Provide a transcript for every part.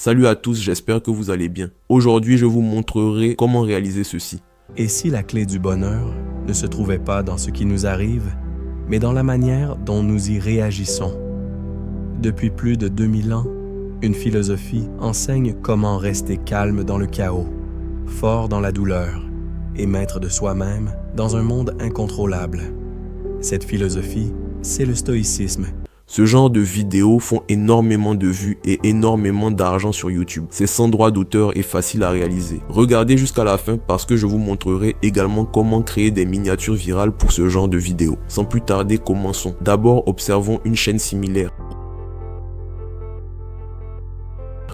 Salut à tous, j'espère que vous allez bien. Aujourd'hui, je vous montrerai comment réaliser ceci. Et si la clé du bonheur ne se trouvait pas dans ce qui nous arrive, mais dans la manière dont nous y réagissons? Depuis plus de 2000 ans, une philosophie enseigne comment rester calme dans le chaos, fort dans la douleur et maître de soi-même dans un monde incontrôlable. Cette philosophie, c'est le stoïcisme. Ce genre de vidéos font énormément de vues et énormément d'argent sur YouTube. C'est sans droit d'auteur et facile à réaliser. Regardez jusqu'à la fin parce que je vous montrerai également comment créer des miniatures virales pour ce genre de vidéos. Sans plus tarder, commençons. D'abord, observons une chaîne similaire.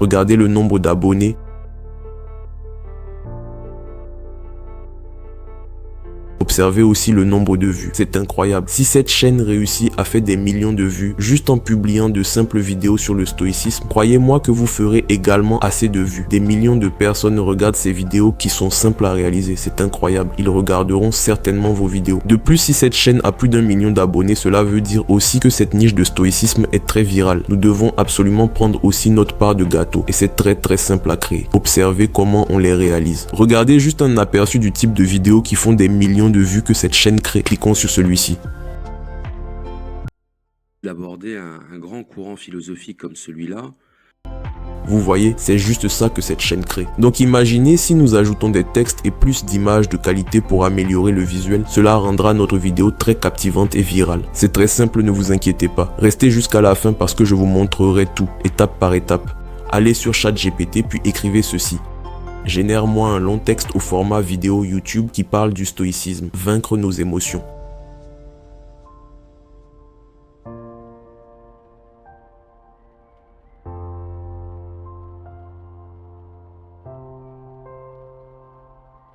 Regardez le nombre d'abonnés. Observez aussi le nombre de vues. C'est incroyable. Si cette chaîne réussit à faire des millions de vues juste en publiant de simples vidéos sur le stoïcisme, croyez-moi que vous ferez également assez de vues. Des millions de personnes regardent ces vidéos qui sont simples à réaliser. C'est incroyable. Ils regarderont certainement vos vidéos. De plus, si cette chaîne a plus d'1 million d'abonnés, cela veut dire aussi que cette niche de stoïcisme est très virale. Nous devons absolument prendre aussi notre part de gâteau. Et c'est très simple à créer. Observez comment on les réalise. Regardez juste un aperçu du type de vidéos qui font des millions de vues que cette chaîne crée. Cliquons sur celui-ci. D'aborder un grand courant philosophique comme celui-là. Vous voyez, c'est juste ça que cette chaîne crée. Donc imaginez si nous ajoutons des textes et plus d'images de qualité pour améliorer le visuel, cela rendra notre vidéo très captivante et virale. C'est très simple, ne vous inquiétez pas. Restez jusqu'à la fin parce que je vous montrerai tout, étape par étape. Allez sur ChatGPT puis écrivez ceci. Génère-moi un long texte au format vidéo YouTube qui parle du stoïcisme, vaincre nos émotions.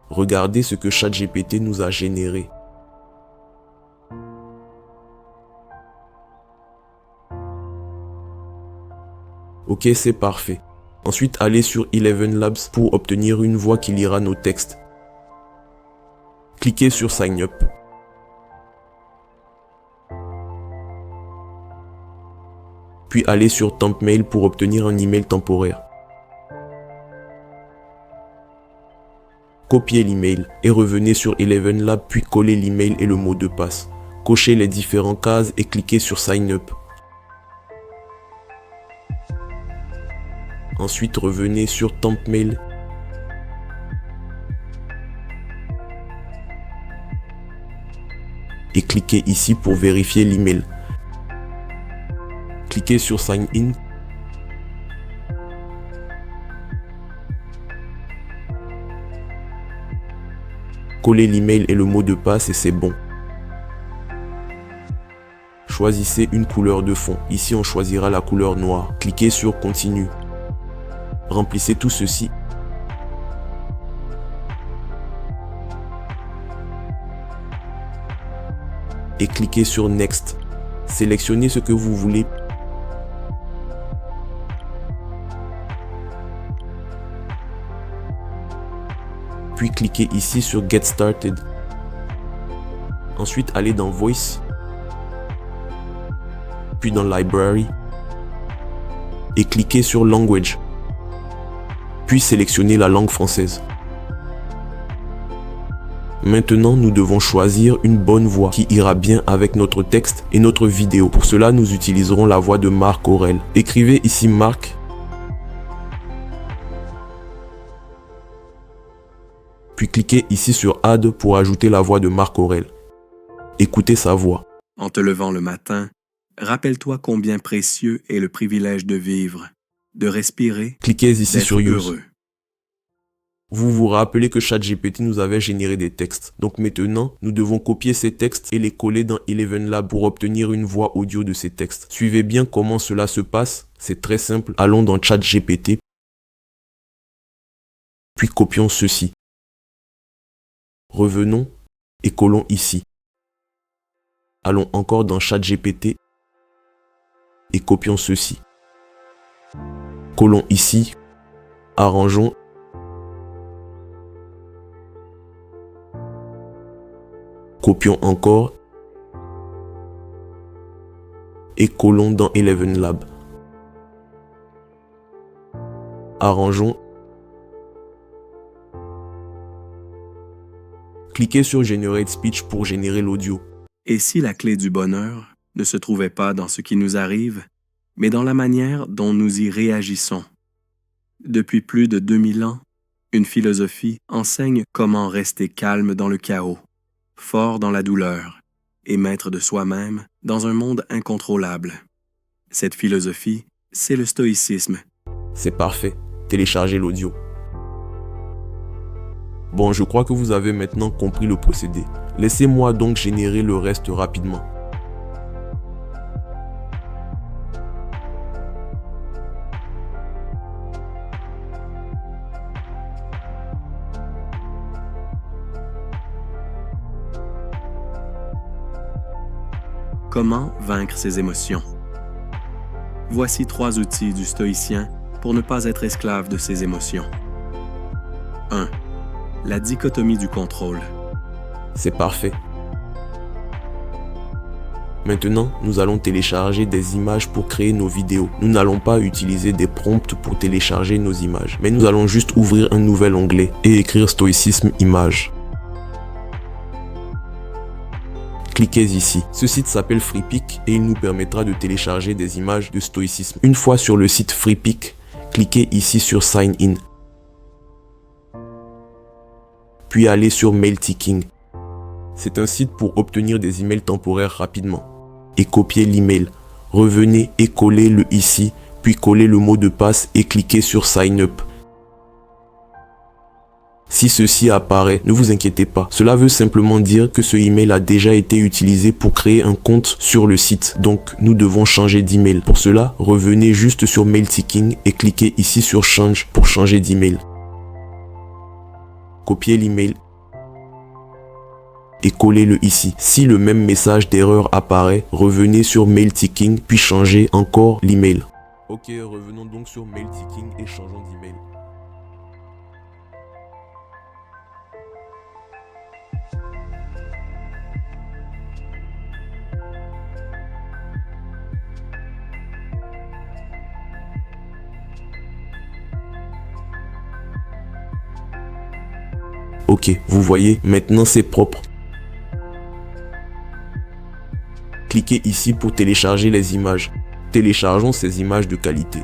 Regardez ce que ChatGPT nous a généré. Ok, c'est parfait. Ensuite, allez sur Eleven Labs pour obtenir une voix qui lira nos textes. Cliquez sur Sign Up. Puis allez sur Temp Mail pour obtenir un email temporaire. Copiez l'email et revenez sur Eleven Labs puis collez l'email et le mot de passe. Cochez les différentes cases et cliquez sur Sign Up. Ensuite, revenez sur Temp Mail. Et cliquez ici pour vérifier l'email. Cliquez sur Sign In. Collez l'email et le mot de passe et c'est bon. Choisissez une couleur de fond. Ici, on choisira la couleur noire. Cliquez sur Continue. Remplissez tout ceci. Et cliquez sur Next. Sélectionnez ce que vous voulez. Puis cliquez ici sur Get Started. Ensuite, allez dans Voice. Puis dans Library. Et cliquez sur Language. Puis sélectionnez la langue française. Maintenant, nous devons choisir une bonne voix qui ira bien avec notre texte et notre vidéo. Pour cela, nous utiliserons la voix de Marc Aurèle. Écrivez ici Marc. Puis cliquez ici sur Add pour ajouter la voix de Marc Aurèle. Écoutez sa voix. En te levant le matin, rappelle-toi combien précieux est le privilège de vivre, de respirer, Cliquez ici d'être sur Use. heureux. Vous vous rappelez que ChatGPT nous avait généré des textes. Donc maintenant, nous devons copier ces textes et les coller dans Eleven Labs pour obtenir une voix audio de ces textes. Suivez bien comment cela se passe. C'est très simple. Allons dans ChatGPT. Puis copions ceci. Revenons et collons ici. Allons encore dans ChatGPT et copions ceci. Collons ici. Arrangeons. Copions encore et collons dans Eleven Labs. arrangeons. Cliquez sur Generate Speech pour générer l'audio. Et si la clé du bonheur ne se trouvait pas dans ce qui nous arrive, mais dans la manière dont nous y réagissons? Depuis plus de 2000 ans, une philosophie enseigne comment rester calme dans le chaos, fort dans la douleur et maître de soi-même dans un monde incontrôlable. Cette philosophie, c'est le stoïcisme. C'est parfait. Téléchargez l'audio. Bon, je crois que vous avez maintenant compris le procédé. Laissez-moi donc générer le reste rapidement. Comment vaincre ses émotions? Voici 3 outils du stoïcien pour ne pas être esclave de ses émotions. 1. La dichotomie du contrôle. C'est parfait. Maintenant, nous allons télécharger des images pour créer nos vidéos. Nous n'allons pas utiliser des prompts pour télécharger nos images, mais nous allons juste ouvrir un nouvel onglet et écrire stoïcisme images. Cliquez ici. Ce site s'appelle Freepik et il nous permettra de télécharger des images de stoïcisme. Une fois sur le site Freepik, cliquez ici sur Sign In. Puis allez sur Mailticking. C'est un site pour obtenir des emails temporaires rapidement. Et copiez l'email. Revenez et collez le ici, puis collez le mot de passe et cliquez sur Sign Up. Si ceci apparaît, ne vous inquiétez pas. Cela veut simplement dire que ce email a déjà été utilisé pour créer un compte sur le site. Donc, nous devons changer d'email. Pour cela, revenez juste sur Mailticking et cliquez ici sur Change pour changer d'email. Copiez l'email et collez-le ici. Si le même message d'erreur apparaît, revenez sur Mailticking puis changez encore l'email. Ok, revenons donc sur Mailticking et changeons d'email. Ok, vous voyez, maintenant c'est propre. Cliquez ici pour télécharger les images. Téléchargeons ces images de qualité.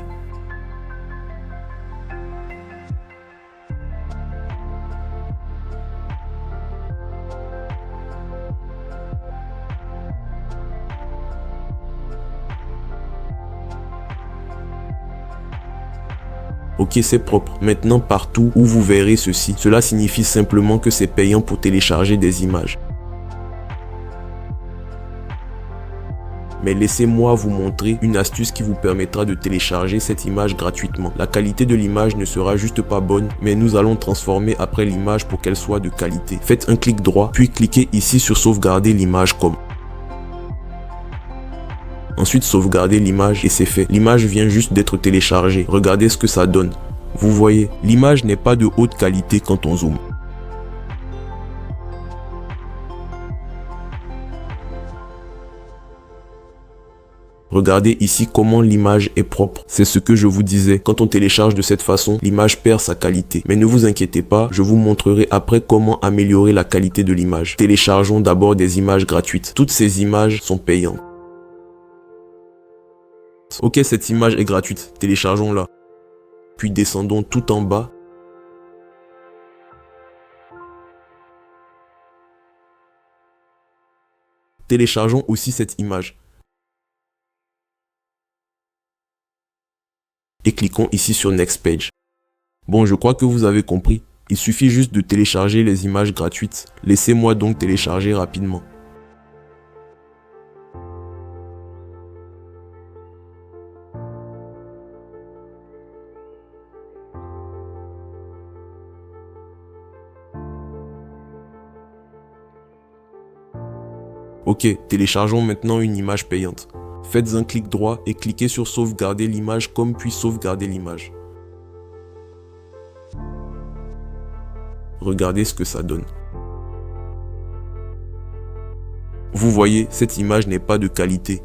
Ok, c'est propre. Maintenant, partout où vous verrez ceci, cela signifie simplement que c'est payant pour télécharger des images. Mais laissez-moi vous montrer une astuce qui vous permettra de télécharger cette image gratuitement. La qualité de l'image ne sera juste pas bonne, mais nous allons transformer après l'image pour qu'elle soit de qualité. Faites un clic droit, puis cliquez ici sur sauvegarder l'image comme. Ensuite, sauvegardez l'image et c'est fait. L'image vient juste d'être téléchargée. Regardez ce que ça donne. Vous voyez, l'image n'est pas de haute qualité quand on zoome. Regardez ici comment l'image est propre. C'est ce que je vous disais. Quand on télécharge de cette façon, l'image perd sa qualité. Mais ne vous inquiétez pas, je vous montrerai après comment améliorer la qualité de l'image. Téléchargeons d'abord des images gratuites. Toutes ces images sont payantes. Ok, cette image est gratuite, téléchargeons-la. Puis descendons tout en bas. Téléchargeons aussi cette image. Et cliquons ici sur Next Page. Bon, je crois que vous avez compris. Il suffit juste de télécharger les images gratuites. Laissez-moi donc télécharger rapidement. Ok, téléchargeons maintenant une image payante. Faites un clic droit et cliquez sur sauvegarder l'image comme puis sauvegarder l'image. Regardez ce que ça donne. Vous voyez, cette image n'est pas de qualité.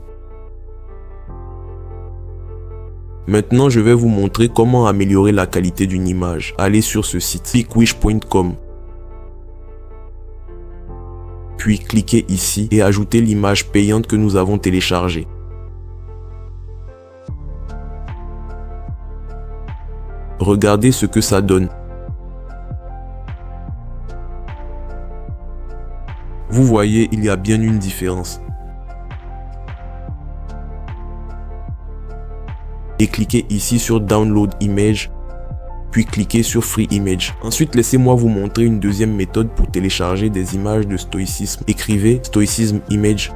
Maintenant, je vais vous montrer comment améliorer la qualité d'une image. Allez sur ce site, pickwish.com. Puis cliquez ici et ajoutez l'image payante que nous avons téléchargée. Regardez ce que ça donne. Vous voyez, il y a bien une différence. Et cliquez ici sur Download Image, puis cliquez sur Free Image. Ensuite, laissez-moi vous montrer une deuxième méthode pour télécharger des images de stoïcisme. Écrivez Stoicism Image,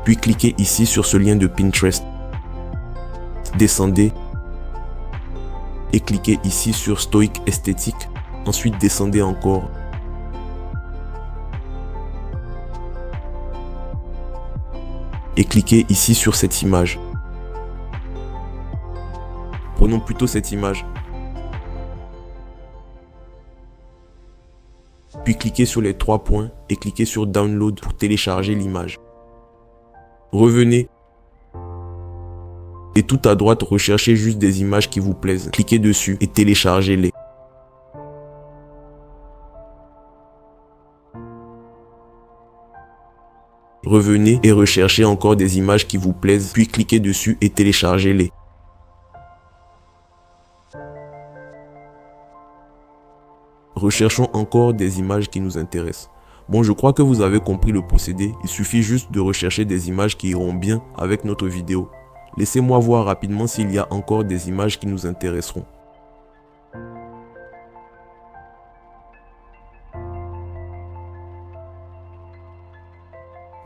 puis cliquez ici sur ce lien de Pinterest. Descendez et cliquez ici sur Stoic Esthétique. Ensuite, descendez encore. Et cliquez ici sur cette image. Prenons plutôt cette image. Puis cliquez sur les 3 points et cliquez sur Download pour télécharger l'image. Revenez. Et tout à droite, recherchez juste des images qui vous plaisent. Cliquez dessus et téléchargez-les. Revenez et recherchez encore des images qui vous plaisent, puis cliquez dessus et téléchargez-les. Recherchons encore des images qui nous intéressent. Bon, je crois que vous avez compris le procédé. Il suffit juste de rechercher des images qui iront bien avec notre vidéo. Laissez-moi voir rapidement s'il y a encore des images qui nous intéresseront.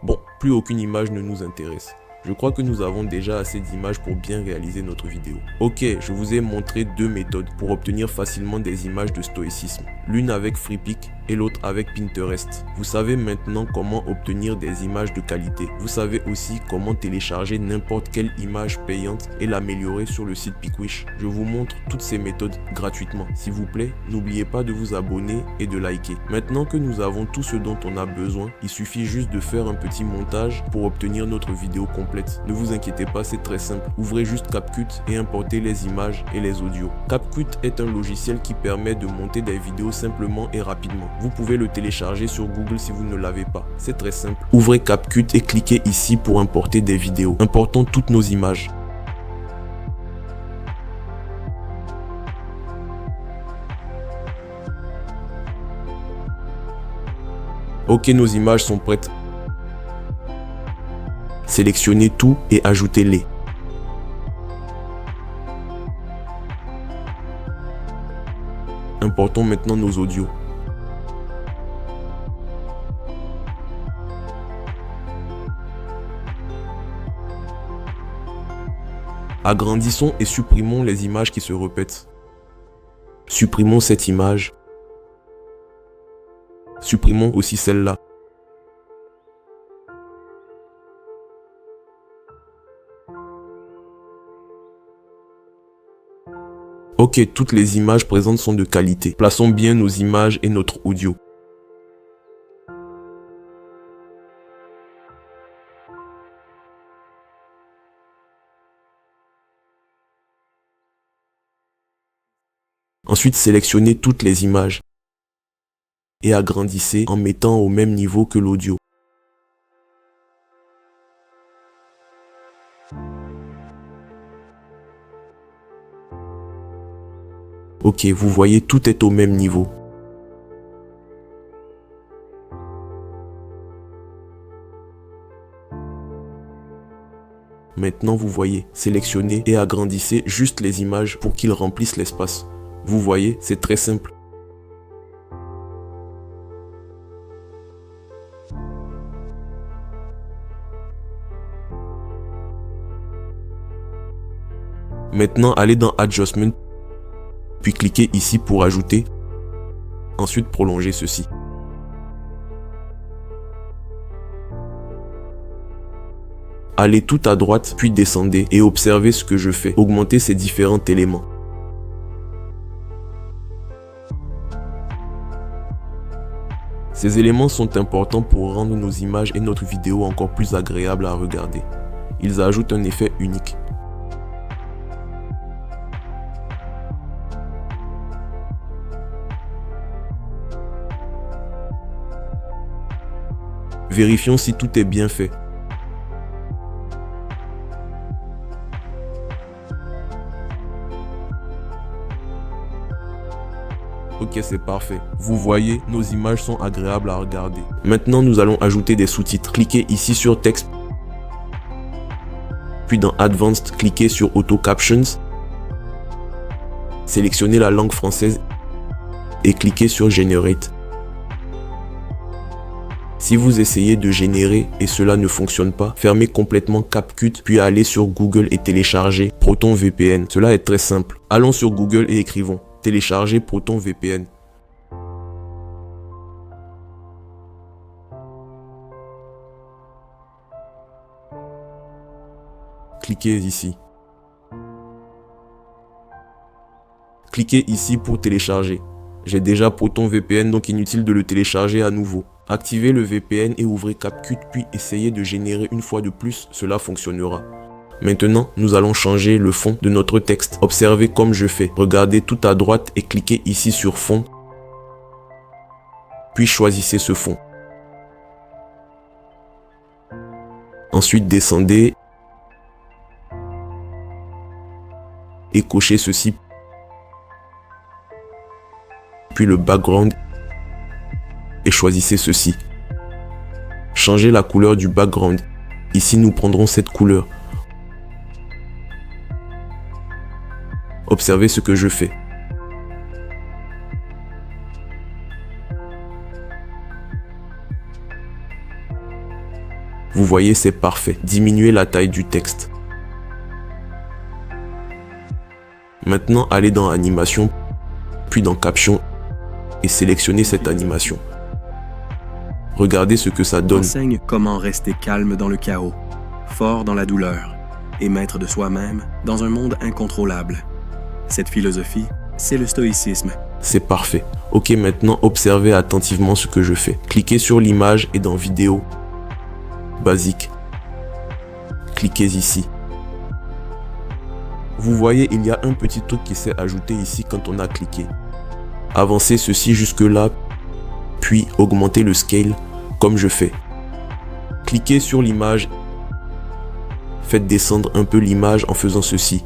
Bon, plus aucune image ne nous intéresse. Je crois que nous avons déjà assez d'images pour bien réaliser notre vidéo. Ok, je vous ai montré 2 méthodes pour obtenir facilement des images de stoïcisme. L'une avec Freepik et l'autre avec Pinterest. Vous savez maintenant comment obtenir des images de qualité. Vous savez aussi comment télécharger n'importe quelle image payante et l'améliorer sur le site Pickwish. Je vous montre toutes ces méthodes gratuitement. S'il vous plaît, n'oubliez pas de vous abonner et de liker. Maintenant que nous avons tout ce dont on a besoin, il suffit juste de faire un petit montage pour obtenir notre vidéo complète. Ne vous inquiétez pas, c'est très simple. Ouvrez juste CapCut et importez les images et les audios. CapCut est un logiciel qui permet de monter des vidéos simplement et rapidement. Vous pouvez le télécharger sur Google si vous ne l'avez pas. C'est très simple. Ouvrez CapCut et cliquez ici pour importer des vidéos. Importons toutes nos images. Ok, nos images sont prêtes. Sélectionnez tout et ajoutez-les. Importons maintenant nos audios. Agrandissons et supprimons les images qui se répètent. Supprimons cette image. Supprimons aussi celle-là. Ok, toutes les images présentes sont de qualité. Plaçons bien nos images et notre audio. Ensuite, sélectionnez toutes les images et agrandissez en mettant au même niveau que l'audio. Ok, vous voyez, tout est au même niveau. Maintenant, vous voyez, sélectionnez et agrandissez juste les images pour qu'ils remplissent l'espace. Vous voyez, c'est très simple. Maintenant, allez dans Adjustment, puis cliquez ici pour ajouter. Ensuite, prolongez ceci. Allez tout à droite, puis descendez et observez ce que je fais. Augmentez ces différents éléments. Ces éléments sont importants pour rendre nos images et notre vidéo encore plus agréables à regarder. Ils ajoutent un effet unique. Vérifions si tout est bien fait. Ok, c'est parfait. Vous voyez, nos images sont agréables à regarder. Maintenant, nous allons ajouter des sous-titres. Cliquez ici sur Texte. Puis dans Advanced, cliquez sur Auto Captions. Sélectionnez la langue française et cliquez sur Generate. Si vous essayez de générer et cela ne fonctionne pas, fermez complètement CapCut puis allez sur Google et téléchargez Proton VPN. Cela est très simple. Allons sur Google et écrivons télécharger Proton VPN. Cliquez ici. Cliquez ici pour télécharger. J'ai déjà Proton VPN donc inutile de le télécharger à nouveau. Activez le VPN et ouvrez CapCut puis essayez de générer une fois de plus, cela fonctionnera. Maintenant, nous allons changer le fond de notre texte. Observez comme je fais. Regardez tout à droite et cliquez ici sur fond. Puis choisissez ce fond. Ensuite, descendez et cochez ceci. Puis le background et choisissez ceci. Changez la couleur du background. Ici, nous prendrons cette couleur. Observez ce que je fais. Vous voyez, c'est parfait. Diminuez la taille du texte. Maintenant, allez dans Animation, puis dans Caption et sélectionnez cette animation. Regardez ce que ça donne. Enseigne comment rester calme dans le chaos, fort dans la douleur et maître de soi-même dans un monde incontrôlable. Cette philosophie, c'est le stoïcisme. C'est parfait. Ok, maintenant observez attentivement ce que je fais. Cliquez sur l'image et dans Vidéo, Basique. Cliquez ici. Vous voyez, il y a un petit truc qui s'est ajouté ici quand on a cliqué. Avancez ceci jusque là, puis augmentez le scale comme je fais. Cliquez sur l'image. Faites descendre un peu l'image en faisant ceci.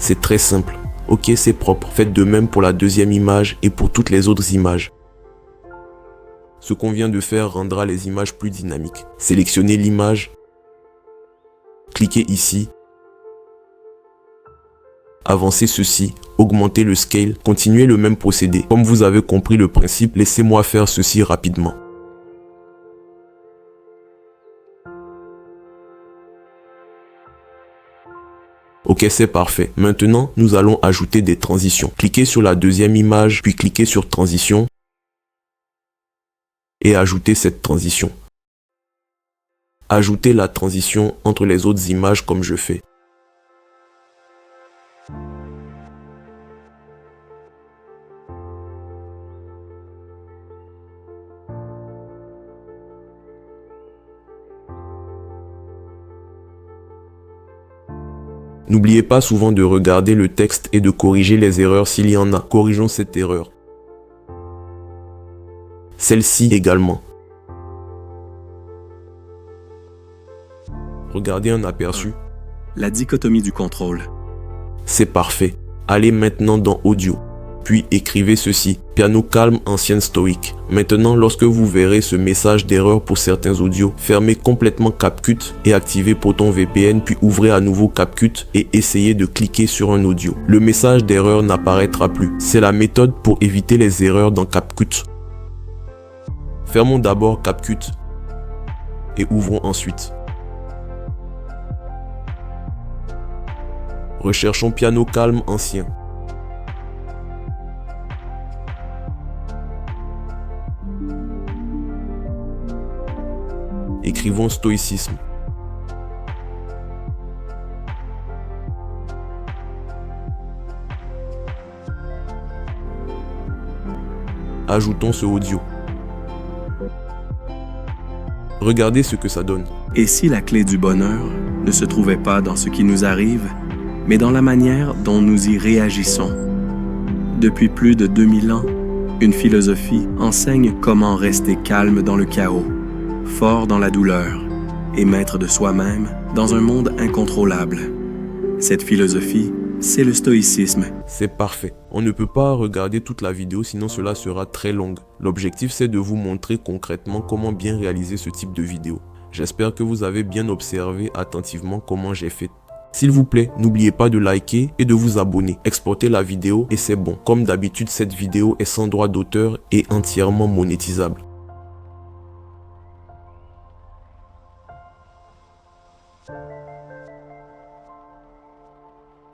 C'est très simple. Ok, c'est propre. Faites de même pour la deuxième image et pour toutes les autres images. Ce qu'on vient de faire rendra les images plus dynamiques. Sélectionnez l'image. Cliquez ici. Avancez ceci. Augmentez le scale. Continuez le même procédé. Comme vous avez compris le principe, laissez-moi faire ceci rapidement. Ok, c'est parfait. Maintenant, nous allons ajouter des transitions. Cliquez sur la deuxième image, puis cliquez sur Transition et ajoutez cette transition. Ajoutez la transition entre les autres images comme je fais. N'oubliez pas souvent de regarder le texte et de corriger les erreurs s'il y en a. Corrigeons cette erreur. Celle-ci également. Regardez un aperçu. La dichotomie du contrôle. C'est parfait. Allez maintenant dans Audio. Puis écrivez ceci. Piano calme, ancienne stoïque. Maintenant, lorsque vous verrez ce message d'erreur pour certains audios, fermez complètement CapCut et activez Proton VPN, puis ouvrez à nouveau CapCut et essayez de cliquer sur un audio. Le message d'erreur n'apparaîtra plus. C'est la méthode pour éviter les erreurs dans CapCut. Fermons d'abord CapCut et ouvrons ensuite. Recherchons piano calme ancien. Écrivons stoïcisme. Ajoutons ce audio. Regardez ce que ça donne. Et si la clé du bonheur ne se trouvait pas dans ce qui nous arrive, mais dans la manière dont nous y réagissons? Depuis plus de 2000 ans, une philosophie enseigne comment rester calme dans le chaos, fort dans la douleur et maître de soi-même dans un monde incontrôlable. Cette philosophie, c'est le stoïcisme. C'est parfait. On ne peut pas regarder toute la vidéo sinon cela sera très longue. L'objectif c'est de vous montrer concrètement comment bien réaliser ce type de vidéo. J'espère que vous avez bien observé attentivement comment j'ai fait. S'il vous plaît, n'oubliez pas de liker et de vous abonner. Exportez la vidéo et c'est bon. Comme d'habitude, cette vidéo est sans droit d'auteur et entièrement monétisable.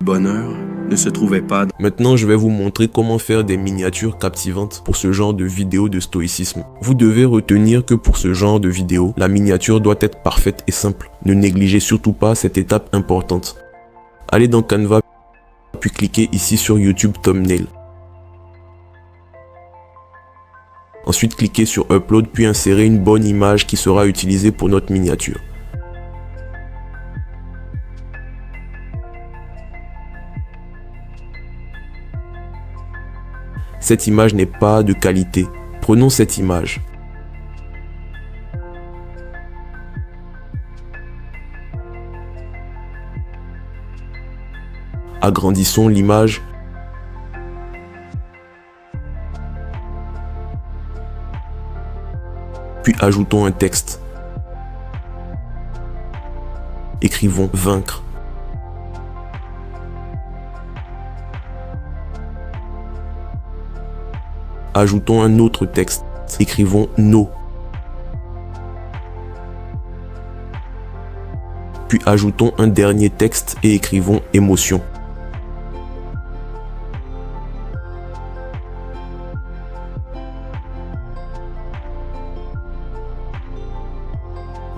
Bonheur ne se trouvait pas. Maintenant, je vais vous montrer comment faire des miniatures captivantes pour ce genre de vidéo de stoïcisme. Vous devez retenir que pour ce genre de vidéo, la miniature doit être parfaite et simple. Ne négligez surtout pas cette étape importante. Allez dans Canva, puis cliquez ici sur YouTube Thumbnail. Ensuite, cliquez sur Upload, puis insérez une bonne image qui sera utilisée pour notre miniature. Cette image n'est pas de qualité. Prenons cette image. Agrandissons l'image. Puis ajoutons un texte. Écrivons « Vaincre ». Ajoutons un autre texte. Écrivons « No ». Puis ajoutons un dernier texte et écrivons « Émotion ».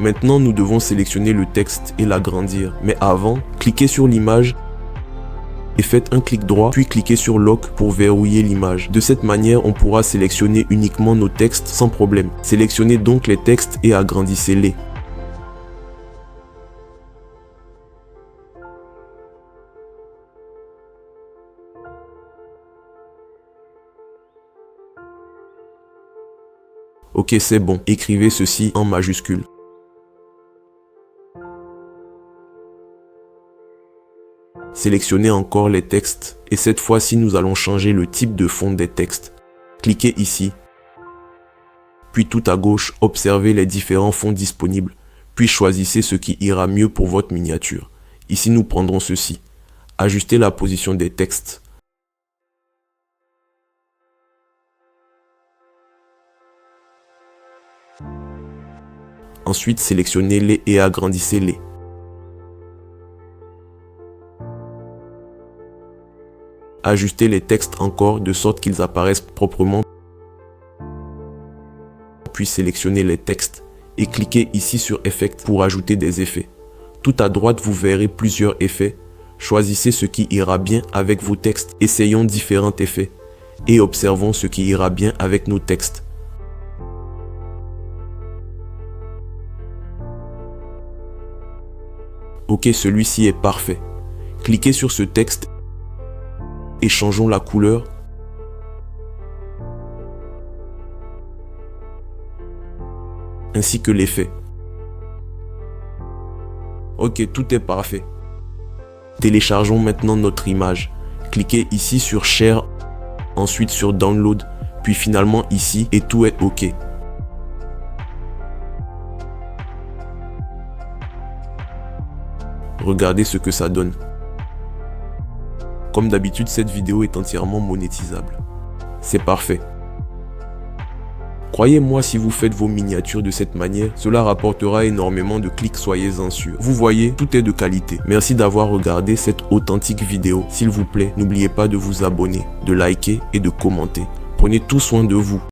Maintenant, nous devons sélectionner le texte et l'agrandir. Mais avant, cliquez sur l'image et faites un clic droit, puis cliquez sur Lock pour verrouiller l'image. De cette manière, on pourra sélectionner uniquement nos textes sans problème. Sélectionnez donc les textes et agrandissez-les. Ok, c'est bon. Écrivez ceci en majuscule. Sélectionnez encore les textes et cette fois-ci nous allons changer le type de fond des textes. Cliquez ici, puis tout à gauche, observez les différents fonds disponibles, puis choisissez ce qui ira mieux pour votre miniature. Ici nous prendrons ceci. Ajustez la position des textes. Ensuite sélectionnez-les et agrandissez-les. Ajustez les textes encore de sorte qu'ils apparaissent proprement. Puis sélectionnez les textes et cliquez ici sur Effect pour ajouter des effets. Tout à droite, vous verrez plusieurs effets. Choisissez ce qui ira bien avec vos textes. Essayons différents effets et observons ce qui ira bien avec nos textes. Ok, celui-ci est parfait. Cliquez sur ce texte et changeons la couleur. Ainsi que l'effet. Ok, tout est parfait. Téléchargeons maintenant notre image. Cliquez ici sur Share, ensuite sur Download, puis finalement ici et tout est ok. Regardez ce que ça donne. Comme d'habitude, cette vidéo est entièrement monétisable. C'est parfait. Croyez-moi, si vous faites vos miniatures de cette manière, cela rapportera énormément de clics, soyez-en sûrs. Vous voyez, tout est de qualité. Merci d'avoir regardé cette authentique vidéo. S'il vous plaît, n'oubliez pas de vous abonner, de liker et de commenter. Prenez tout soin de vous.